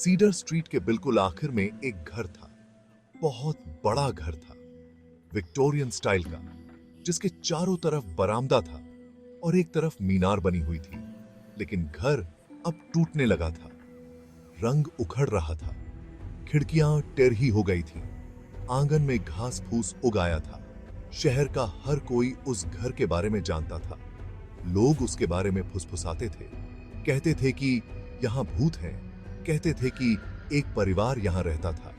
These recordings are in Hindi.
सीडर स्ट्रीट के बिल्कुल आखिर में एक घर था। बहुत बड़ा घर था, विक्टोरियन स्टाइल का, जिसके चारों तरफ बरामदा था और एक तरफ मीनार बनी हुई थी। लेकिन घर अब टूटने लगा था, रंग उखड़ रहा था, खिड़कियां टेढ़ी हो गई थीं, आंगन में घास फूस उगाया था। शहर का हर कोई उस घर के बारे में जानता था। लोग उसके बारे में फुसफुसाते थे, कहते थे कि यहां भूत हैं, कहते थे कि एक परिवार यहां रहता था।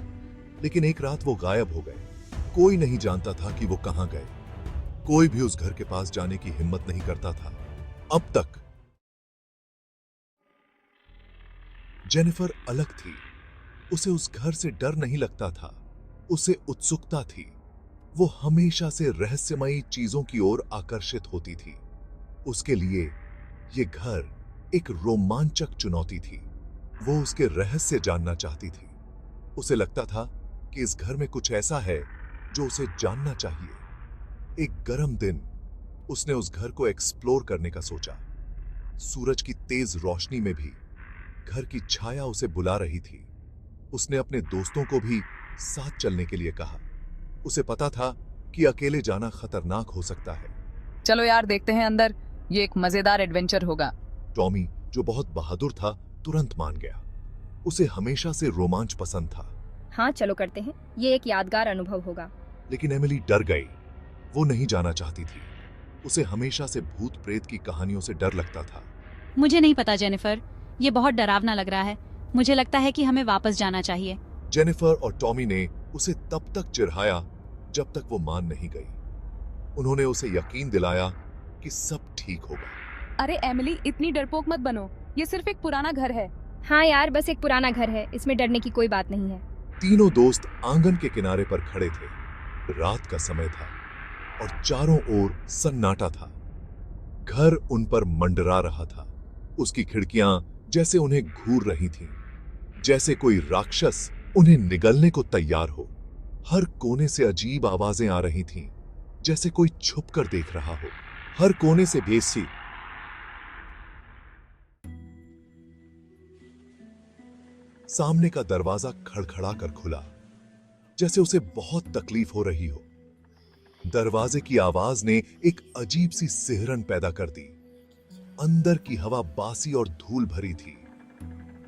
लेकिन एक रात वो गायब हो गए। कोई नहीं जानता था कि वो कहां गए। कोई भी उस घर के पास जाने की हिम्मत नहीं करता था अब तक। जेनिफर अलग थी। उसे उस घर से डर नहीं लगता था, उसे उत्सुकता थी। वो हमेशा से रहस्यमयी चीजों की ओर आकर्षित होती थी। उसके लिए ये घर एक रोमांचक चुनौती थी। वो उसके रहस्य जानना चाहती थी। उसे लगता था कि इस घर में कुछ ऐसा है जो उसे जानना चाहिए। एक गर्म दिन उसने उस घर को एक्सप्लोर करने का सोचा। सूरज की तेज रोशनी में भी घर की छाया उसे बुला रही थी। उसने अपने दोस्तों को भी साथ चलने के लिए कहा। उसे पता था कि अकेले जाना खतरनाक हो सकता है। चलो यार, देखते हैं अंदर। ये एक मजेदार एडवेंचर होगा। टॉमी, जो बहुत बहादुर था, तुरंत मान गया। उसे हमेशा से रोमांच पसंद था। हाँ चलो करते हैं, ये एक यादगार अनुभव होगा। लेकिन एमिली डर गई। वो नहीं जाना चाहती थी। उसे हमेशा से भूत प्रेत की कहानियों से डर लगता था। मुझे नहीं पता जेनिफर, ये बहुत डरावना लग रहा है। मुझे लगता है कि हमें वापस जाना चाहिए। जेनिफर और टॉमी ने उसे तब तक चिढ़ाया जब तक वो मान नहीं गई। उन्होंने उसे यकीन दिलाया कि सब ठीक होगा। अरे एमिली, इतनी डरपोक मत बनो। ये सिर्फ एक पुराना घर है। हाँ यार, बस एक पुराना घर है, इसमें डरने की कोई बात नहीं है। तीनों दोस्त आंगन के किनारे पर खड़े थे। रात का समय था और चारों ओर सन्नाटा था। घर उन पर मंडरा रहा था। उसकी खिड़कियां जैसे उन्हें घूर रही थीं, जैसे कोई राक्षस उन्हें निगलने को तैयार हो। हर कोने से अजीब आवाजें आ रही थीं, जैसे कोई छुपकर देख रहा हो। हर कोने से बेसी सामने का दरवाजा खड़खड़ा कर खुला, जैसे उसे बहुत तकलीफ हो रही हो। दरवाजे की आवाज ने एक अजीब सी सिहरन पैदा कर दी। अंदर की हवा बासी और धूल भरी थी।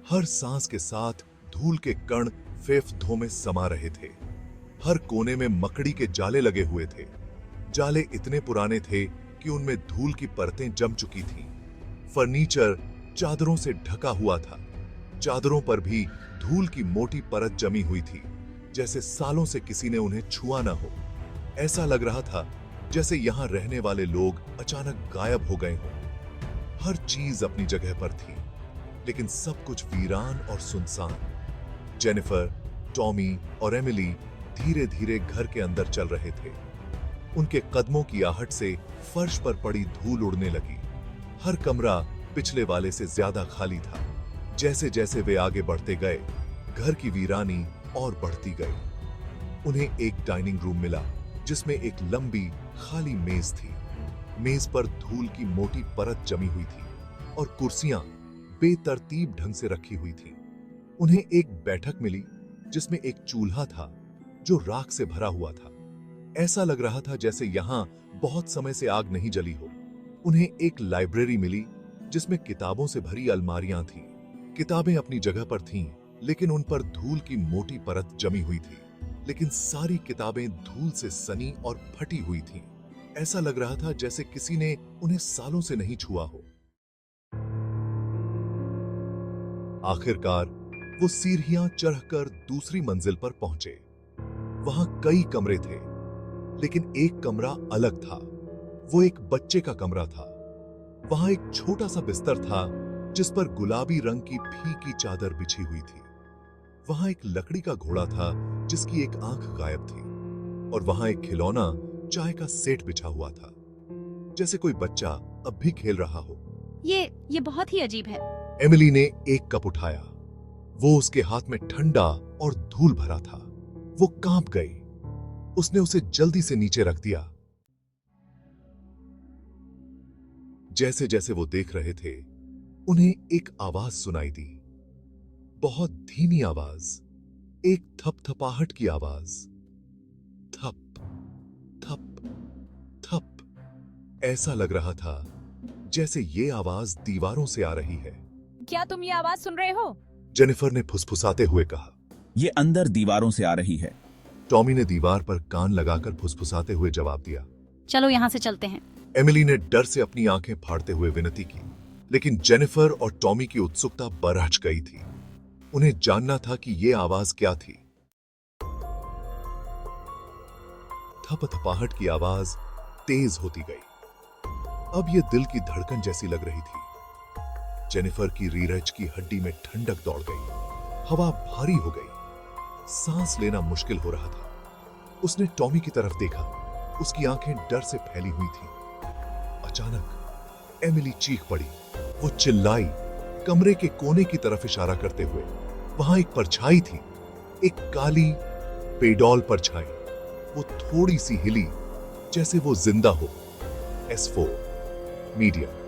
हर सांस के साथ धूल के कण फेफड़ों में समा रहे थे। हर कोने में मकड़ी के जाले लगे हुए थे। जाले इतने पुराने थे कि उनमें धूल की परतें जम चुकी थीं। फर्नीचर चादरों से ढका हुआ था। चादरों पर भी धूल की मोटी परत जमी हुई थी, जैसे सालों से किसी ने उन्हें छुआ ना हो। ऐसा लग रहा था जैसे यहां रहने वाले लोग अचानक गायब हो गए हों। हर चीज अपनी जगह पर थी, लेकिन सब कुछ वीरान और सुनसान। जेनिफर, टॉमी और एमिली धीरे धीरे घर के अंदर चल रहे थे। उनके कदमों की आहट से फर्श पर पड़ी धूल उड़ने लगी। हर कमरा पिछले वाले से ज्यादा खाली था। जैसे जैसे वे आगे बढ़ते गए, घर की वीरानी और बढ़ती गई। उन्हें एक डाइनिंग रूम मिला, जिसमें एक लंबी खाली मेज थी। मेज पर धूल की मोटी परत जमी हुई थी और कुर्सियां बेतरतीब ढंग से रखी हुई थीं। उन्हें एक बैठक मिली, जिसमें एक चूल्हा था जो राख से भरा हुआ था। ऐसा लग रहा था जैसे यहां बहुत समय से आग नहीं जली हो। उन्हें एक लाइब्रेरी मिली, जिसमें किताबों से भरी अलमारियां थीं। किताबें अपनी जगह पर थीं, लेकिन उन पर धूल की मोटी परत जमी हुई थी। लेकिन सारी किताबें धूल से सनी और फटी हुई थीं। ऐसा लग रहा था जैसे किसी ने उन्हें सालों से नहीं छुआ हो। आखिरकार वो सीढ़ियां चढ़कर दूसरी मंजिल पर पहुंचे। वहां कई कमरे थे, लेकिन एक कमरा अलग था। वो एक बच्चे का कमरा था। वहां एक छोटा सा बिस्तर था, जिस पर गुलाबी रंग की फीकी चादर बिछी हुई थी। वहां एक लकड़ी का घोड़ा था, जिसकी एक आंख गायब थी। और वहां एक खिलौना चाय का सेट बिछा हुआ था, जैसे कोई बच्चा अब भी खेल रहा हो। ये बहुत ही अजीब है। एमिली ने एक कप उठाया। वो उसके हाथ में ठंडा और धूल भरा था। वो कांप गई। उसने उसे जल्दी से नीचे रख दिया। जैसे जैसे वो देख रहे थे, उन्हें एक आवाज सुनाई दी। बहुत धीमी आवाज, एक थपथपाहट की आवाज। थप थप थप। ऐसा लग रहा था जैसे ये आवाज दीवारों से आ रही है। क्या तुम ये आवाज सुन रहे हो? जेनिफर ने फुसफुसाते हुए कहा। ये अंदर दीवारों से आ रही है। टॉमी ने दीवार पर कान लगाकर फुसफुसाते हुए जवाब दिया। चलो यहाँ से चलते हैं। एमिली ने डर से अपनी आंखें फाड़ते हुए विनती की, लेकिन जेनिफर और टॉमी की उत्सुकता बरहच गई थी। उन्हें जानना था कि ये आवाज क्या थी। थपथपाहट की आवाज तेज होती गई। अब ये दिल की धड़कन जैसी लग रही थी। जेनिफर की रीरज की हड्डी में ठंडक दौड़ गई। हवा भारी हो गई। सांस लेना मुश्किल हो रहा था। उसने टॉमी की तरफ देखा। उसकी आंखें डर से फैली हुई थीं। अचानक एमिली चीख पड़ी। वो चिल्लाई, कमरे के कोने की तरफ इशारा करते हुए। वहां एक परछाई थी, एक काली पेडॉल परछाई। वो थोड़ी सी हिली, जैसे वो जिंदा हो। S4 medium.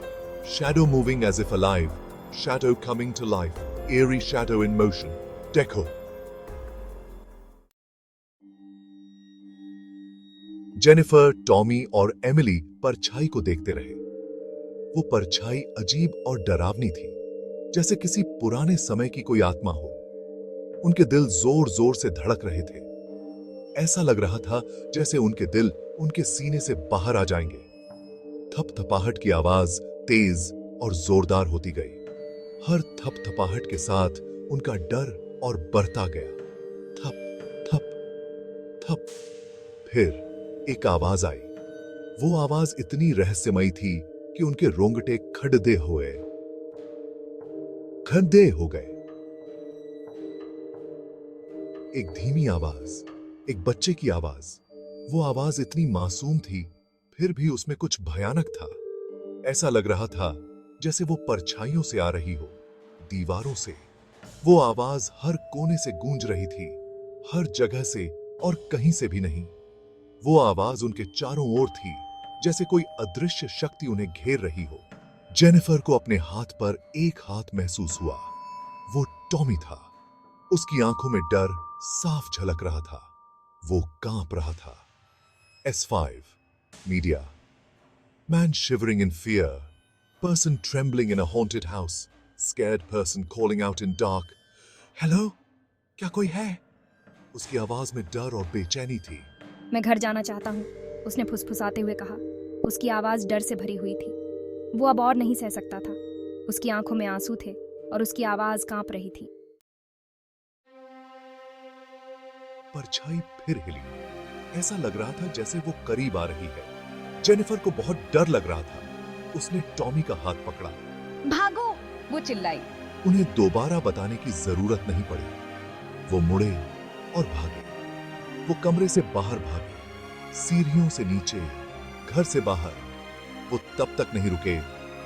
Shadow moving as if alive. Shadow coming to life. Eerie shadow in motion. Deco. Jennifer, Tommy और एमिली परछाई को देखते रहे। वो परछाई अजीब और डरावनी थी, जैसे किसी पुराने समय की कोई आत्मा हो। उनके दिल जोर जोर से धड़क रहे थे। ऐसा लग रहा था जैसे उनके दिल उनके सीने से बाहर आ जाएंगे। थपथपाहट की आवाज तेज और जोरदार होती गई। हर थपथपाहट के साथ उनका डर और बढ़ता गया। थप थप थप। फिर एक आवाज आई। वो आवाज इतनी रहस्यमयी थी कि उनके रोंगटे खड़े हो गए। एक धीमी आवाज, एक बच्चे की आवाज। वो आवाज इतनी मासूम थी, फिर भी उसमें कुछ भयानक था। ऐसा लग रहा था जैसे वो परछाइयों से आ रही हो, दीवारों से। वो आवाज हर कोने से गूंज रही थी, हर जगह से और कहीं से भी नहीं। वो आवाज उनके चारों ओर थी, जैसे कोई अदृश्य शक्ति उन्हें घेर रही हो। जेनिफर को अपने हाथ पर एक हाथ महसूस हुआ। वो टॉमी था। उसकी आंखों में डर साफ झलक रहा था। वो कांप रहा था। S5 media. Man shivering in fear. Person trembling in a haunted house. Scared person calling out in dark. Hello? क्या कोई है? उसकी आवाज में डर और बेचैनी थी। मैं घर जाना चाहता हूँ, उसने फुसफुसाते हुए कहा। उसकी आवाज़ डर से भरी हुई थी। वो अब और नहीं सह सकता था। उसकी आंखों में आंसू थे और उसकी आवाज़ कांप रही थी। परछाई फिर हिली। ऐसा लग रहा था जैसे वो करीब आ रही है। जेनिफर को बहुत डर लग रहा था। उसने टॉमी का हाथ पकड़ा। भागो! वो चिल्लाई। उन्हें दोबारा बताने की जरूरत नहीं पड़ी। वो मुड़े और भागे। वो कमरे से बाहर भागे, सीढ़ियों से नीचे, घर से बाहर। वो तब तक नहीं रुके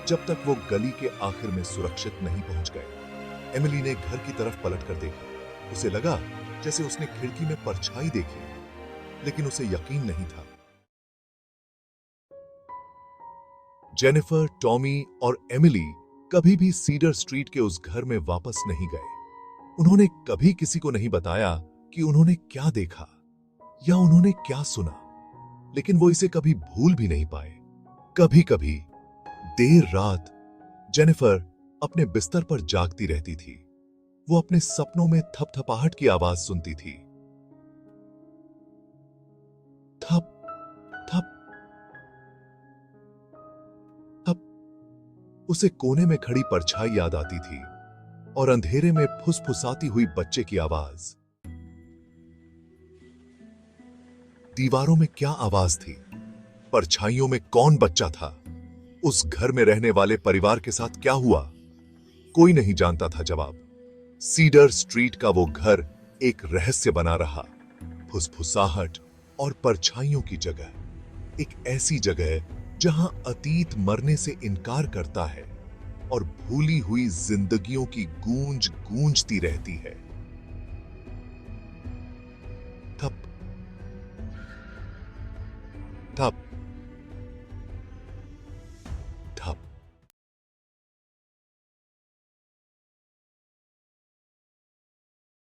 जब तक वो गली के आखिर में सुरक्षित नहीं पहुंच गए। एमिली ने घर की तरफ पलटकर देखा। उसे लगा जैसे उसने खिड़की में परछाई देखी, लेकिन उसे यकीन नहीं था। जेनिफर, टॉमी और एमिली कभी भी सीडर स्ट्रीट के उस घर में वापस नहीं गए। उन्होंने कभी किसी को नहीं बताया कि उन्होंने क्या देखा या उन्होंने क्या सुना, लेकिन वो इसे कभी भूल भी नहीं पाए। कभी कभी देर रात जेनिफर अपने बिस्तर पर जागती रहती थी। वो अपने सपनों में थपथपाहट की आवाज सुनती थी। थप थप थप। उसे कोने में खड़ी परछाई याद आती थी और अंधेरे में फुसफुसाती हुई बच्चे की आवाज। दीवारों में क्या आवाज थी? परछाइयों में कौन बच्चा था? उस घर में रहने वाले परिवार के साथ क्या हुआ? कोई नहीं जानता था जवाब। सीडर स्ट्रीट का वो घर एक रहस्य बना रहा। फुसफुसाहट और परछाइयों की जगह, एक ऐसी जगह जहां अतीत मरने से इनकार करता है और भूली हुई जिंदगियों की गूंज गूंजती रहती है। थप थप थप।